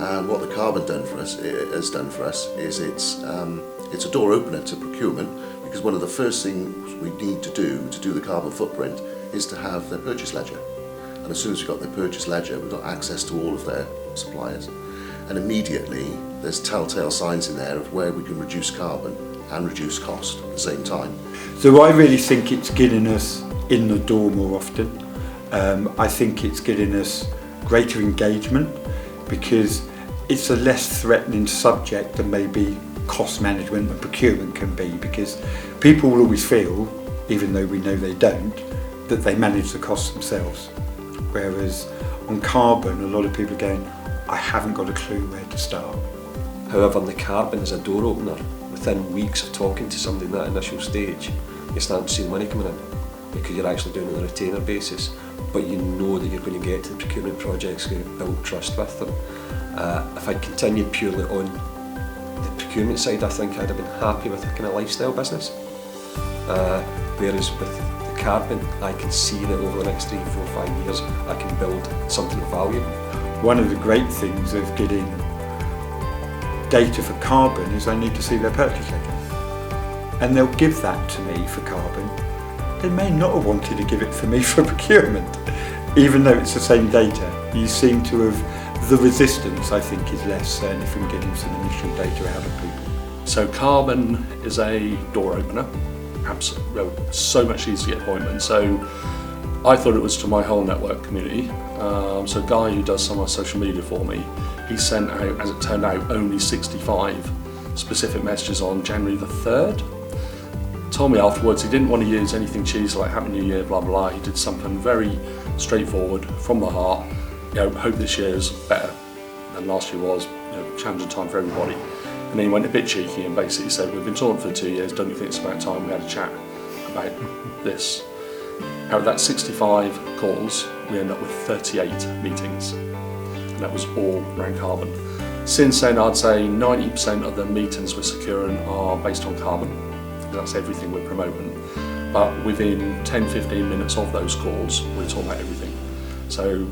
And what the carbon has done for us is it's a door opener to procurement, because one of the first things we need to do the carbon footprint is to have their purchase ledger. And as soon as we've got their purchase ledger, we've got access to all of their suppliers. And immediately there's telltale signs in there of where we can reduce carbon and reduce cost at the same time. So I really think it's getting us in the door more often. I think it's getting us greater engagement, because it's a less threatening subject than maybe cost management and procurement can be, because people will always feel, even though we know they don't, that they manage the costs themselves. Whereas on carbon, a lot of people are going, I haven't got a clue where to start. However, the carbon is a door opener. Within weeks of talking to somebody in that initial stage, you start to see the money coming in, because you're actually doing it on a retainer basis, but you know that you're going to get to the procurement projects, going to build trust with them. If I'd continued purely on the procurement side, I think I'd have been happy with a kind of lifestyle business. Whereas with the carbon, I can see that over the next 3, 4, 5 years, I can build something of value. One of the great things of getting data for carbon is I need to see their purchase ledger. And they'll give that to me for carbon. They may not have wanted to give it for me for procurement, even though it's the same data. You seem to have, the resistance I think is less, certainly from getting some initial data out of people. So carbon is a door opener, so much easier to get appointments. So I thought it was to my whole network community. So a guy who does some of my social media for me, he sent out, as it turned out, only 65 specific messages on January the 3rd. Told me afterwards he didn't want to use anything cheesy like Happy New Year, blah, blah, blah. He did something very straightforward, from the heart. Hope this year's better than last year was, challenging time for everybody. And then he went a bit cheeky and basically said, we've been talking for 2 years, don't you think it's about time we had a chat about this? Out of that 65 calls, we ended up with 38 meetings, and that was all around carbon. Since then, I'd say 90% of the meetings we're securing are based on carbon. That's everything we're promoting. But within 10-15 minutes of those calls, we're talking about everything. So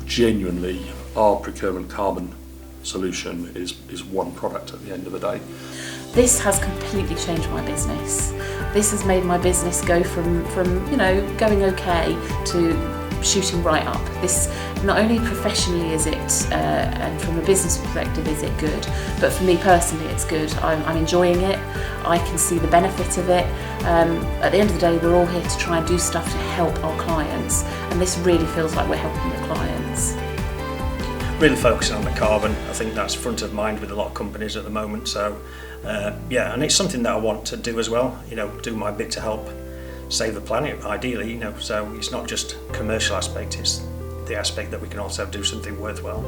genuinely, our procurement carbon solution is one product at the end of the day. This has completely changed my business. This has made my business go from going okay to shooting right up. This, not only professionally is it, and from a business perspective is it good, but for me personally it's good. I'm enjoying it. I can see the benefit of it. At the end of the day, we're all here to try and do stuff to help our clients, and this really feels like we're helping the clients. Really focusing on the carbon, I think that's front of mind with a lot of companies at the moment. So and it's something that I want to do as well, do my bit to help save the planet ideally, so it's not just commercial aspect, it's the aspect that we can also do something worthwhile.